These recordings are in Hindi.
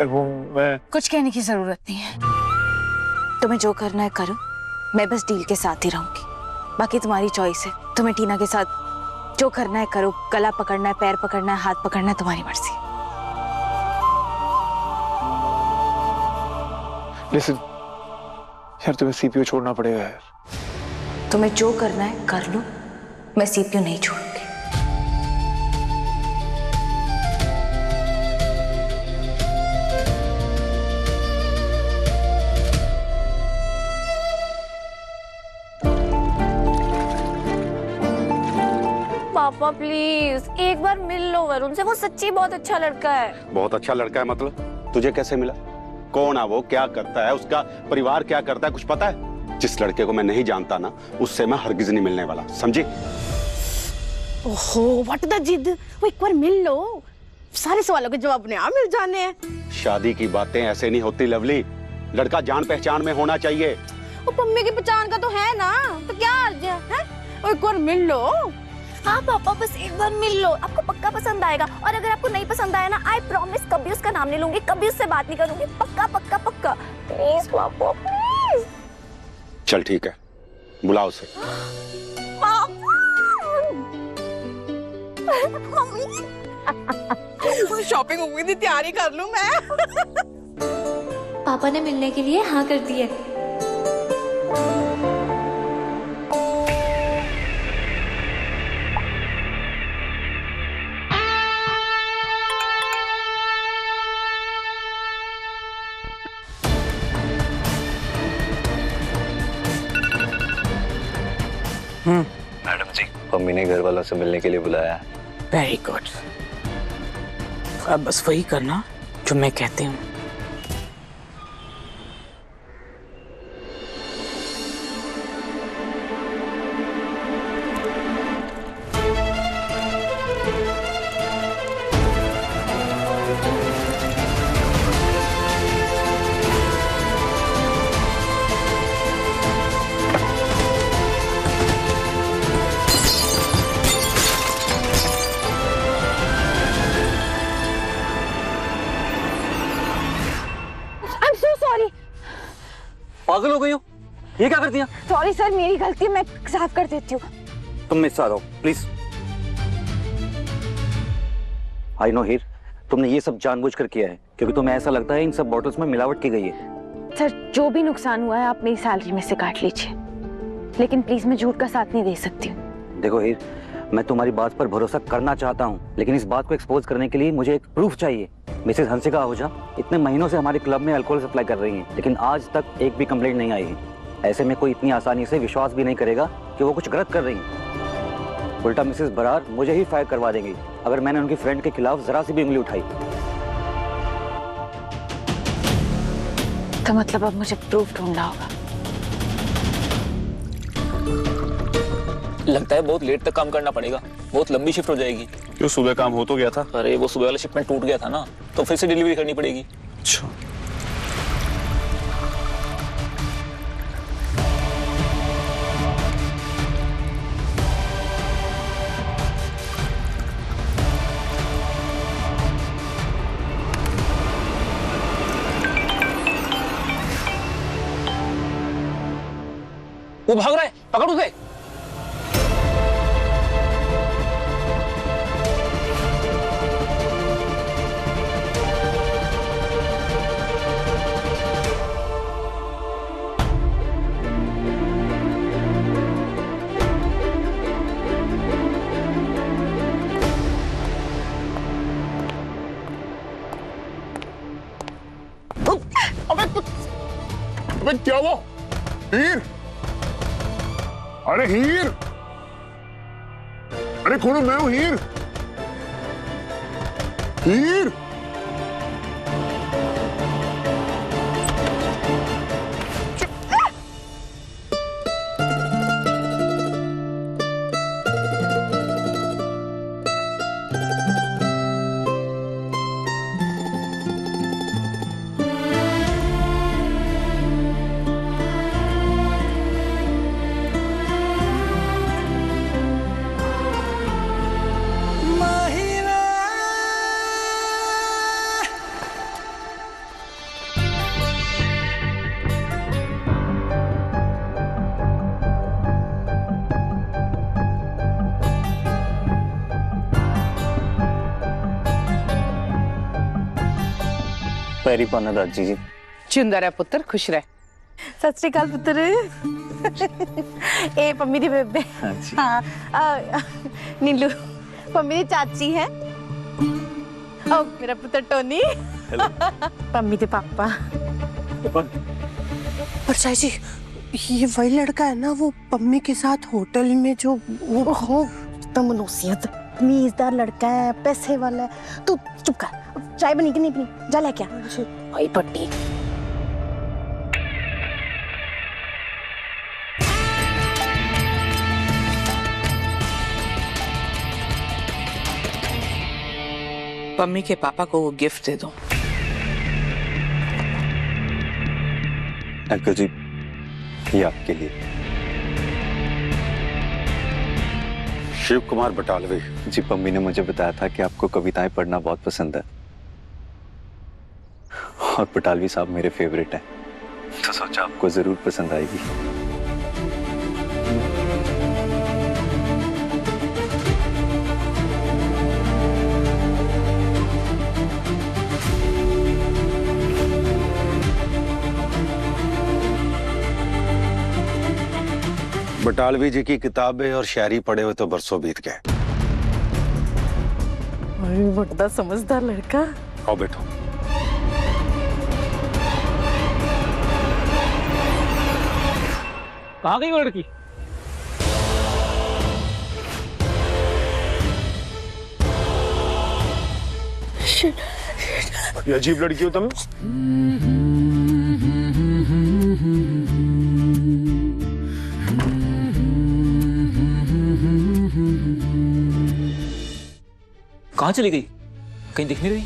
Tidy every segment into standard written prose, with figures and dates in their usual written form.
वो मैं कुछ कहने की जरूरत नहीं है। तुम्हें जो करना है करो, मैं बस डील के साथ ही रहूंगी। बाकी तुम्हारी चॉइस है, तुम्हें टीना के साथ जो करना है करो। गला पकड़ना है, पैर पकड़ना है, हाथ पकड़ना है, तुम्हारी मर्जी। लिसन यार, तुम्हें सीपीयू छोड़ना पड़ेगा यार। तुम्हें जो करना है कर लो, मैं सीपीयू नहीं छोड़ूंगी। पापा प्लीज एक बार मिल लो वरुण से, वो सच्ची बहुत अच्छा लड़का है। बहुत अच्छा लड़का है मतलब? तुझे कैसे मिला? कौन है वो, क्या करता है, उसका परिवार क्या करता है, कुछ पता है? जिस लड़के को मैं नहीं जानता ना, उससे मैं हरगिज नहीं मिलने वाला, समझी? ओहो, व्हाट द जिद। वो एक बार मिल लो, सारे सवालों के जवाब अपने आप मिल जाने हैं। शादी की बातें ऐसे नहीं होती लवली, लड़का जान पहचान में होना चाहिए। वो मम्मी की पहचान का तो है ना, तो क्या अर्ज है? वो एक बार मिल लो। हाँ पापा, बस एक बार मिल लो, आपको पक्का पसंद आएगा। और अगर आपको नहीं पसंद आया ना, आई प्रॉमिस कभी उसका नाम नहीं लूंगी, कभी उससे बात नहीं करूंगी। पक्का पक्का पक्का, प्लीज पापा प्लीज। चल ठीक है, बुलाओ उसे। मम्मी शॉपिंग हुई थी, तैयारी कर लूं मैं। पापा ने मिलने के लिए हाँ कर दी है। मैडम जी, मम्मी ने घर वालों से मिलने के लिए बुलाया है। Very good. अब बस वही करना जो मैं कहती हूँ। पागल हो गई हो? ये क्या कर दिया? सॉरी सर, मेरी गलती, मैं साफ कर देती हूँ। तुम मेरे साथ आओ प्लीज। आई नो हीर, तुमने ये सब जानबूझकर किया है क्योंकि तुम्हें ऐसा लगता है इन सब बॉटल्स में मिलावट की गई है। सर, जो भी नुकसान हुआ है आप मेरी सैलरी में से काट लीजिए, लेकिन प्लीज मैं झूठ का साथ नहीं दे सकती हूँ। देखो हीर, मैं तुम्हारी बात पर भरोसा करना चाहता हूँ, लेकिन इस बात को एक्सपोज करने के लिए मुझे एक प्रूफ चाहिए। मिसेज हंसिका आहूजा इतने महीनों से हमारे क्लब में अल्कोहल सप्लाई कर रही हैं, लेकिन आज तक एक भी कंप्लेंट नहीं आई है। ऐसे में कोई इतनी आसानी से विश्वास भी नहीं करेगा कि वो कुछ गलत कर रही हैं। उल्टा मिसेज बरार मुझे ही फायर करवा देंगी अगर मैंने उनकी फ्रेंड के खिलाफ जरा सी भी उंगली उठाई। तो मतलब अब मुझे प्रूफ ढूंढना होगा। लगता है बहुत लेट तक काम करना पड़ेगा, बहुत लंबी शिफ्ट हो जाएगी। क्यों, सुबह काम हो तो गया था? अरे वो सुबह वाला शिपमेंट टूट गया था ना, तो फिर से डिलीवरी करनी पड़ेगी। अच्छा। वो भाग रहा है, पकड़ उसे। अबे क्या हुआ? हीर, अरे हीर, अरे खोलो, मैं हूं हीर। हीर, पैरी पाना दादी जी। जिंदा रह पुत्र, खुश रह। सत श्री अकाल पुत्र। ए पम्मी दी बेबे। हाँ जी। हाँ नीलू पम्मी दी चाची है। ओ मेरा पुत्र टोनी। पम्मी दे पापा। पर चाची जी, ये वही लड़का है ना वो पम्मी के साथ होटल में जो वो हो तो मनोसियत तमीजदार लड़का है, पैसे वाला है। तू चुप कर, चाय बनी कि नहीं बनी, जा लेके आ। भाई पट्टी। पम्मी के पापा को वो गिफ्ट दे दो। अंकल जी, ये आपके लिए। शिव कुमार बटालवी। जी, पम्मी ने मुझे बताया था कि आपको कविताएं पढ़ना बहुत पसंद है और बटालवी साहब मेरे फेवरेट हैं, तो सोचा आपको जरूर पसंद आएगी। बटालवी जी की किताबें और शायरी पढ़े हुए तो बरसों बीत गए। बड़ा समझदार लड़का। आओ बैठो। कहाँ गई वो लड़की? ये अजीब लड़की हो तुम। कहाँ चली गई? कहीं दिख नहीं रही।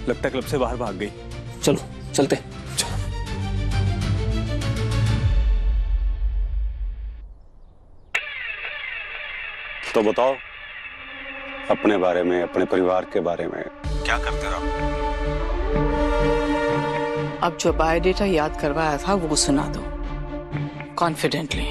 लगता है क्लब से बाहर भाग गई। चलो चलते। तो बताओ अपने बारे में, अपने परिवार के बारे में, क्या करते हो आप? अब जो बायोडेटा याद करवाया था वो सुना दो कॉन्फिडेंटली।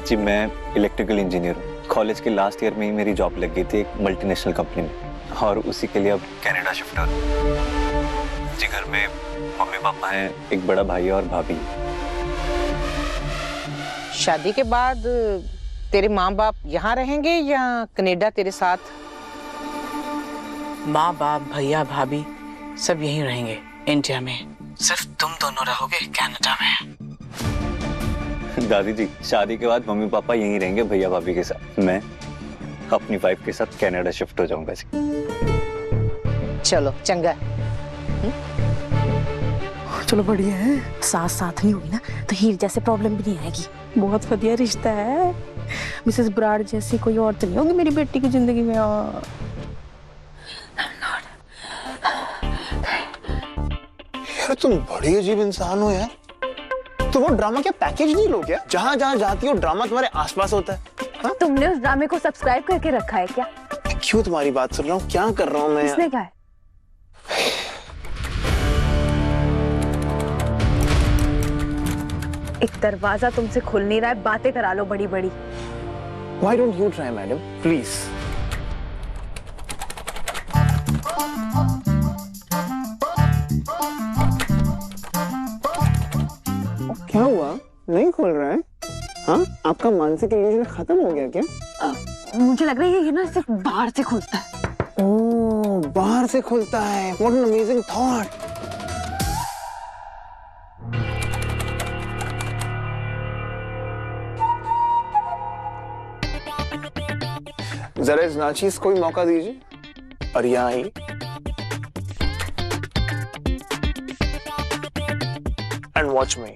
जी, मैं इलेक्ट्रिकल इंजीनियर हूँ। कॉलेज के लास्ट ईयर में ही मेरी जॉब लग गई थी एक मल्टीनेशनल कंपनी में और उसी के लिए अब कनाडा शिफ्ट हो रहा। जी, घर में मम्मी पापा हैं, एक बड़ा भाई है और भाभी। शादी के बाद तेरे माँ बाप यहाँ रहेंगे या कनाडा तेरे साथ? माँ बाप, भैया भाभी सब यहीं रहेंगे इंडिया में। सिर्फ तुम दोनों रहोगे कनाडा में। दादी जी, शादी के बाद मम्मी पापा यहीं रहेंगे भैया भाभी के साथ। मैं अपनी वाइफ के साथ कनाडा शिफ्ट हो जाऊंगा जी। चलो चंगा। चलो बढ़िया है। साथ साथ नहीं होगी ना तो हीर जैसे प्रॉब्लम भी नहीं आएगी। बहुत बढ़िया रिश्ता है। मिसेस ब्राड जैसी कोई और तो नहीं होगी मेरी बेटी की जिंदगी में। यार तुम बड़ी अजीब इंसान हो यार। तो वो ड्रामा क्या पैकेज नहीं लो क्या? जहाँ जहाँ जाती हो ड्रामा तुम्हारे आसपास होता है। हाँ? तुमने उस ड्रामे को सब्सक्राइब करके रखा है क्या? क्यों तुम्हारी बात सुन रहा हूँ, क्या कर रहा हूँ मैं? किसने कहा है? एक दरवाजा तुमसे खुल नहीं रहा है, बातें करा लो बड़ी बड़ी। Why don't you try, madam? Please. क्या हुआ? नहीं खोल रहा है? हाँ? आपका मानसिक इल्यूजन खत्म हो गया क्या? मुझे लग रहा है ये ना सिर्फ बाहर से खुलता है। ओह, बाहर से खुलता है। What an amazing thought. जरा इस नाचीज को भी मौका दीजिए। और यहाँ ही एंड वॉच मी।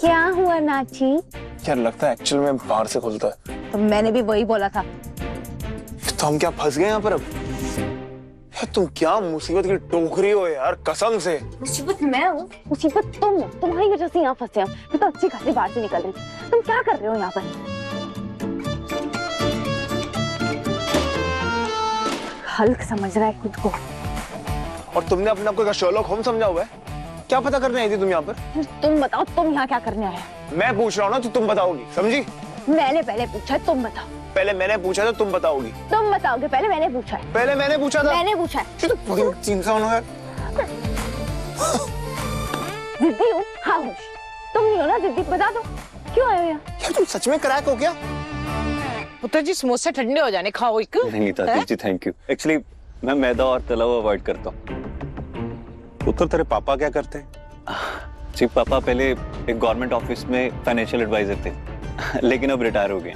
क्या हुआ नाची? यार लगता है एक्चुअल में बाहर से खुलता है। तो मैंने भी वही बोला था। तो हम क्या फंस गए यहाँ पर अब? यार तुम क्या मुसीबत की टोकरी हो यार, कसम से। मुसीबत मैं हूँ? मुसीबत तुम हो। तुम्हारी वजह से यहाँ फंसे हम। मैं तो अच्छी खासी बाहर से निकल रही थी। तुम क्या कर रहे हो यहाँ पर? हल्क समझ रहा है खुद को। और तुमने अपने आप को क्या शर्लॉक होम्स समझा हुआ है? क्या पता करने आई थी तुम यहाँ पर? तुम बताओ, तुम यहाँ क्या करने आए? मैं पूछ रहा हूँ ना तो तुम बताओगी, समझी? मैंने पहले पूछा है, तुम बताओ। पहले मैंने पूछा था, तुम बताओगी। तुम बताओगे, पहले मैंने पूछा है। पहले मैंने पूछा था। मैंने पूछा है। इंसान हो यार। जिद्दी हूँ? हाँ हूँ। तुम नहीं हो ना जिद्दी, बता दो क्यों आए हो यहाँ? यार तुम सच में क्रैक हो क्या? पुत्र जी समोसे ठंडे हो जाने, खाओ एक। नहीं ताती जी, थैंक यू। एक्चुअली मैं मैदा और तला हुआ अवॉइड करता हूँ। पुत्र तेरे पापा क्या करते हैं? जी पापा पहले एक गवर्नमेंट ऑफिस में फाइनेंशियल एडवाइजर थे, लेकिन अब रिटायर हो गए।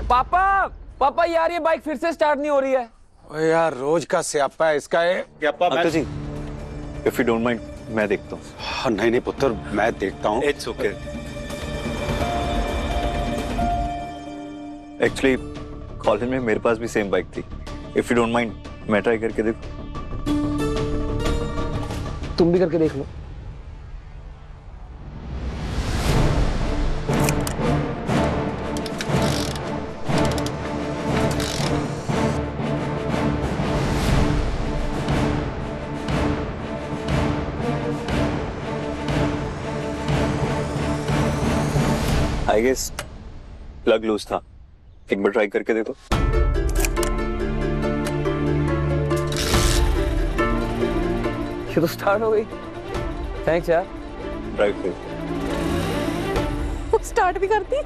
पापा पापा यार ये बाइक फिर से स्टार्ट नहीं हो रही है। ओए यार रोज का स्यापा है इसका। Uncle ji, if you don't mind मैं देखता हूँ। हाँ, नहीं नहीं पुत्र, मैं देखता हूँ। It's okay. एक्चुअली कॉलेज में मेरे पास भी सेम बाइक थी। इफ यू डोंट माइंड मैं ट्राई करके देखूं। तुम भी करके देख लो। आई गेस प्लग लूज था, एक बार ट्राई करके देखो। ये तो स्टार्ट हो गई। थैंक्स यार। ट्राई करो। स्टार्ट भी करती।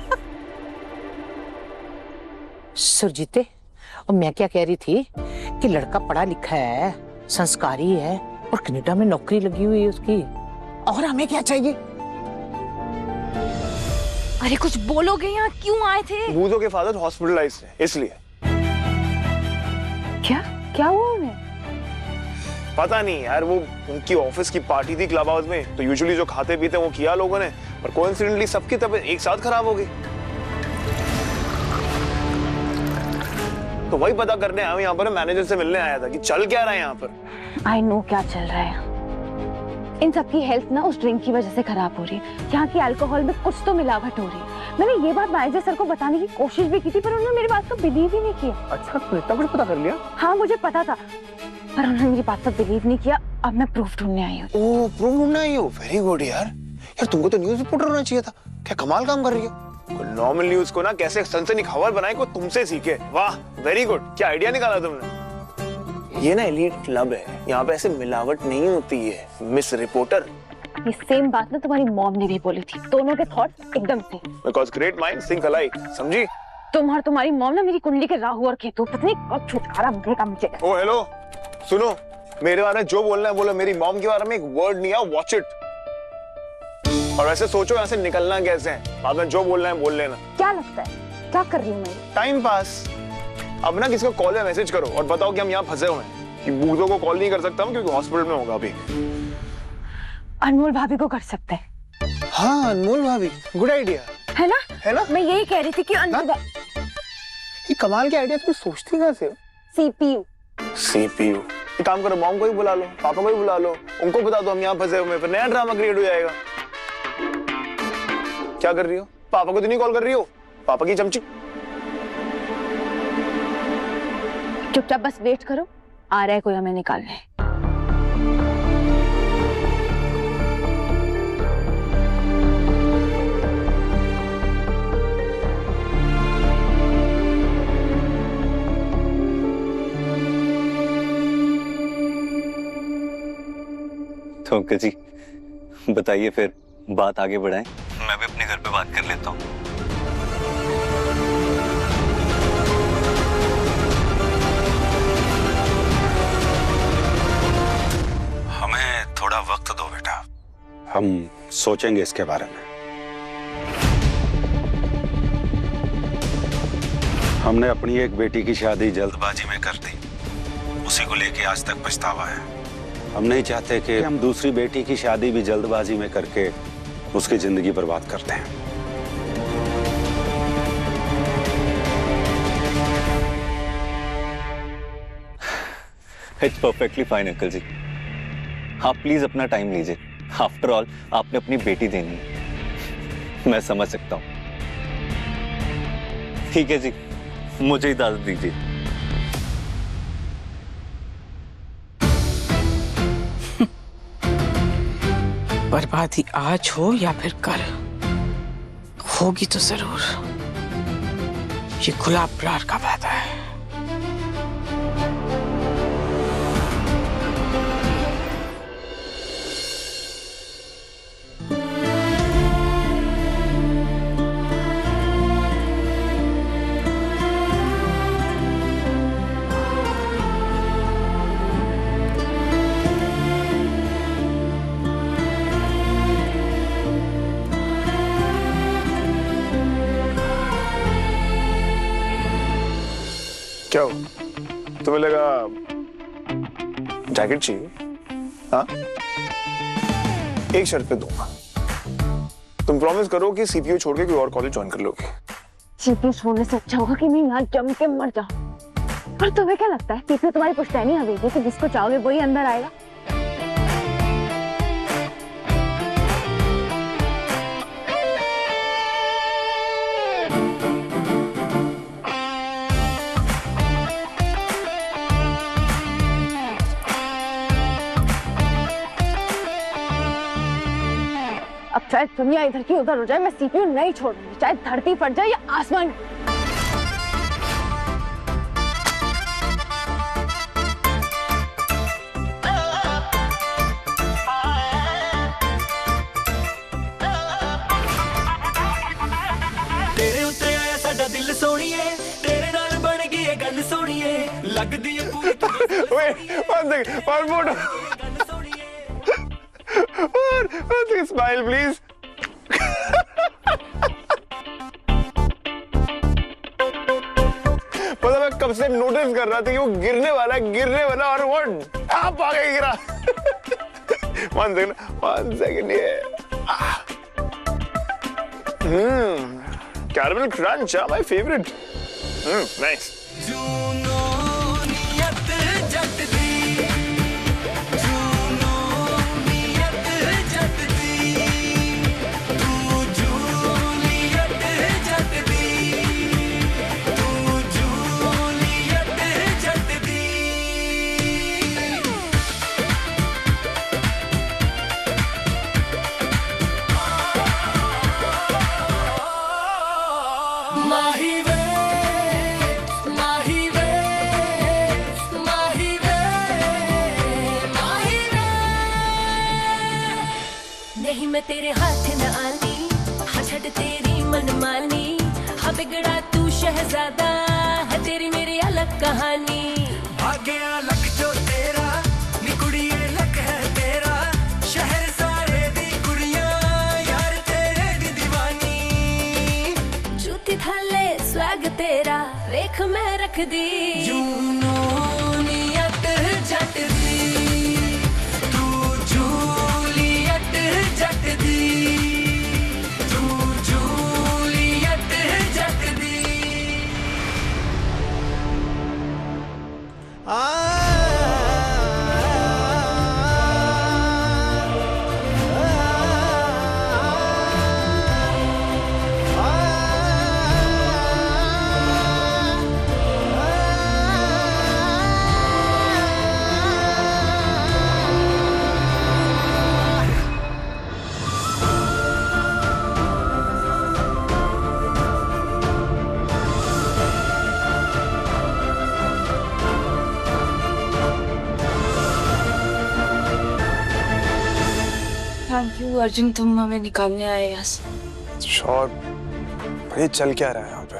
सुरजीते, और मैं क्या कह रही थी कि लड़का पढ़ा लिखा है, संस्कारी है और कनाडा में नौकरी लगी हुई है उसकी, और हमें क्या चाहिए? अरे कुछ बोलोगे, यहाँ क्यों आए थे? बूजो के फादर हॉस्पिटलाइज्ड है, इसलिए। क्या हुआ उन्हें? पता नहीं यार, वो उनकी ऑफिस की पार्टी थी क्लब हाउस में, तो यूजुअली जो खाते पीते वो किया लोगों ने, पर कोइंसिडेंटली सबकी तबीयत एक साथ खराब हो गई। तो वही पता करने आया हूं यहाँ पर, मैनेजर से मिलने आया था कि चल क्या रहा है यहाँ पर। आई नो क्या चल रहा है। इन सबकी हेल्थ ना उस ड्रिंक की वजह से खराब हो रही है। यहाँ की अल्कोहल में कुछ तो मिलावट हो रही है। मैंने ये बात मैनेजर सर को बताने की कोशिश भी की थी, पर उन्होंने मेरी बात को बिलीव ही नहीं किया। अच्छा, तो इतना कुछ पता कर लिया? हाँ मुझे पता था, पर उन्होंने मेरी बात पर बिलीव नहीं किया। अब मैं प्रूफ ढूंढने आई हूँ। ओह, प्रूफ ढूंढने आई हो? वेरी गुड यार। यार तुमको तो न्यूज रिपोर्टर होना चाहिए था। क्या कमाल काम कर रही हो। नॉर्मल न्यूज को ना कैसे सनसनी खबर बनाए को तुमसे सीखे। वाह, वेरी गुड। क्या आइडिया निकाला तुमने। ये ना एलीट क्लब है, यहाँ पे ऐसे मिलावट नहीं होती है मिस रिपोर्टर। ये सेम बात ना तुम्हारी मॉम ने भी बोली थी। दोनों के थॉट्स एकदम थे। Because great minds think alike, समझी? तुम और तुम्हारी मॉम ना मेरी कुंडली के राहु और केतु, पत्नी कब छुटकारा मिलेगा मुझे। ओ हेलो, सुनो, मेरे बारे में जो बोलना है बोलो। मेरी मॉम के बारे में एक वर्ड नहीं है, वॉच इट। और वैसे सोचो यहाँ से निकलना कैसे है। बाद में जो बोलना है बोल लेना। क्या लगता है क्या कर रही हूँ मैं? Time pass. अब ना किसी को कॉल या मैसेज करो और बताओ कि हम यहाँ फंसे हुए हैं। कि बूजो को कॉल नहीं कर सकता हूँ क्योंकि हॉस्पिटल में होगा अभी। अनमोल भाभी को कर सकते हैं। हाँ, अनमोल भाभी, गुड आइडिया है ना? है ना? मैं यही कह रही थी कि अनमोल ये कमाल के आइडिया तुम सोचती कहाँ से हो? सीपीयू। एक काम करो, मॉम को ही बुला लो, पापा को ही बुला लो, उनको बता दो हम यहाँ फंसे हुए, फिर नया ड्रामा क्रिएट हो जाएगा। क्या कर रही हो? पापा को तो नहीं कॉल कर रही हो? पापा की चमची। चुपचाप बस वेट करो, आ रहा है कोई हमें निकालने। तो अंकल जी बताइए, फिर बात आगे बढ़ाएं। मैं भी अपने घर पे बात कर लेता हूँ। हमें थोड़ा वक्त दो बेटा, हम सोचेंगे इसके बारे में। हमने अपनी एक बेटी की शादी जल्दबाजी में कर दी, उसी को लेके आज तक पछतावा है। हम नहीं चाहते कि हम दूसरी बेटी की शादी भी जल्दबाजी में करके उसकी जिंदगी बर्बाद करते हैं। इट्स परफेक्टली फाइन अंकल जी, आप प्लीज अपना टाइम लीजिए। आफ्टर ऑल आपने अपनी बेटी देनी है, मैं समझ सकता हूँ। ठीक है जी, मुझे इजाजत दीजिए। बर्बादी आज हो या फिर कल, होगी तो जरूर। ये गुलाब ब्रार का वादा है। क्या हो? तुम्हें लगा जैकेट चाहिए? हाँ, एक शर्त पे दूंगा। तुम प्रॉमिस करो कि सीपीयू छोड़ के कोई और कॉलेज ज्वाइन कर लोगे। सीपीयू छोड़ने से अच्छा होगा कि मैं यहाँ जम के मर जाऊं। और तुम्हें क्या लगता है सीपीयू तुम्हारी पुश्तैनी हवेली कि जिसको चाहोगे वही अंदर आएगा? अब चाहे दुनिया इधर की उधर हो जाए, मैं सीपीयू नहीं छोड़ूंगी, चाहे धरती फट जाए या आसमान। तेरे उत्ते आया साडा दिल सोनिए, तेरे नाल बन गई है गल सोनिए, लगदी है पूरी और फोटो और स्माइल प्लीज। पता मैं कब से नोटिस कर रहा था कि वो गिरने वाला और वो आप आ गए गिरा। one second ये caramel crunch my favourite. Nice. नहीं मैं तेरे हाथ न आनी, हाँ छड़ तेरी मनमानी, हाँ बिगड़ा तू शहजादा, है तेरी मेरी अलग कहानी। भाग्या लक जो तेरा, नी कुड़िए लक है तेरा, शहर सारे दी कुड़ियां यार तेरे दी दीवानी। जूती थाले स्वैग तेरा, वेख मैं रख दी जूनूनियत जट दी, तू जूलियत जट दी, तू जूलियत जट दी। थैंक यू अर्जुन, तुम हमें निकालने आए यहाँ से। श्योर। भाई चल क्या रहा है यहाँ पे?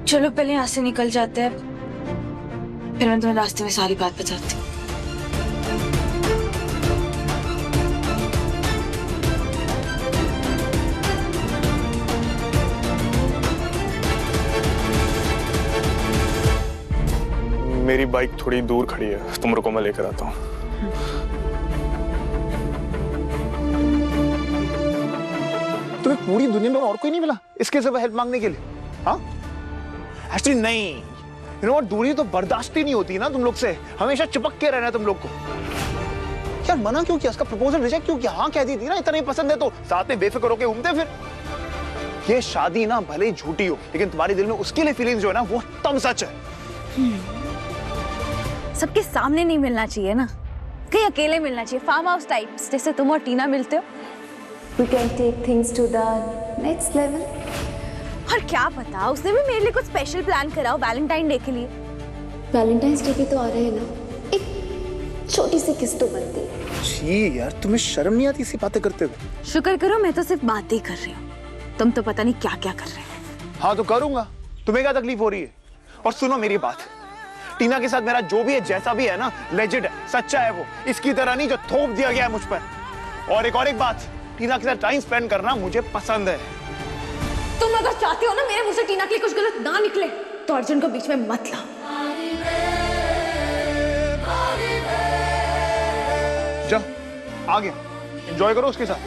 चलो पहले यहाँ से निकल जाते हैं, फिर मैं तुम्हें रास्ते में सारी बात बताती हूँ। मेरी बाइक थोड़ी दूर खड़ी है, तुम रुको मैं लेकर आता हूँ। तुम्हें पूरी दुनिया में और कोई नहीं मिला इसके सिवा हेल्प मांगने के लिए? हाँ एक्चुअली नहीं, यू नो व्हाट, दूरी तो बर्दाश्त ही नहीं होती ना तुम लोग से, हमेशा चिपक के रहना तुम लोग को। यार मना क्यों किया, उसका प्रपोजल रिजेक्ट क्यों किया? हाँ कह दी थी ना, इतना ही पसंद है तो साथ में बेफिक्र होके घूमते फिर। ये शादी ना भले ही झूठी हो, लेकिन तुम्हारे दिल में उसके लिए फीलिंग्स जो है ना वो तब सच है। सबके सामने नहीं मिलना चाहिए ना, कहीं अकेले मिलना चाहिए, फार्म हाउस टाइप्स जैसे तुम और टीना मिलते हो। We can take things to the next level. और क्या पता उसने भी मेरे लिए कुछ स्पेशल प्लान करा हो वैलेंटाइन डे के लिए। वैलेंटाइंस डे भी तो आ रहे हैं ना, एक छोटी सी किस तो बनती है। छी यार, तुम्हें शर्म नहीं आती इसी बातें करते हुए? शुक्र करो मैं तो सिर्फ बात ही कर रही हूँ, तुम तो पता नहीं क्या क्या कर रहे हो। हाँ तो करूंगा, तुम्हें क्या तकलीफ हो रही है? और सुनो मेरी बात, टीना के साथ मेरा जो भी है जैसा भी है ना, लेजिट है, सच्चा है वो, इसकी तरह नहीं जो थोप दिया गया है मुझ पर। और एक बात, टीना के साथ टाइम स्पेंड करना मुझे पसंद है। तुम अगर चाहते हो ना मेरे मुंह से टीना के लिए कुछ गलत ना निकले तो अर्जुन को बीच में मत लाओ। जा, आ गया, एंजॉय करो उसके साथ।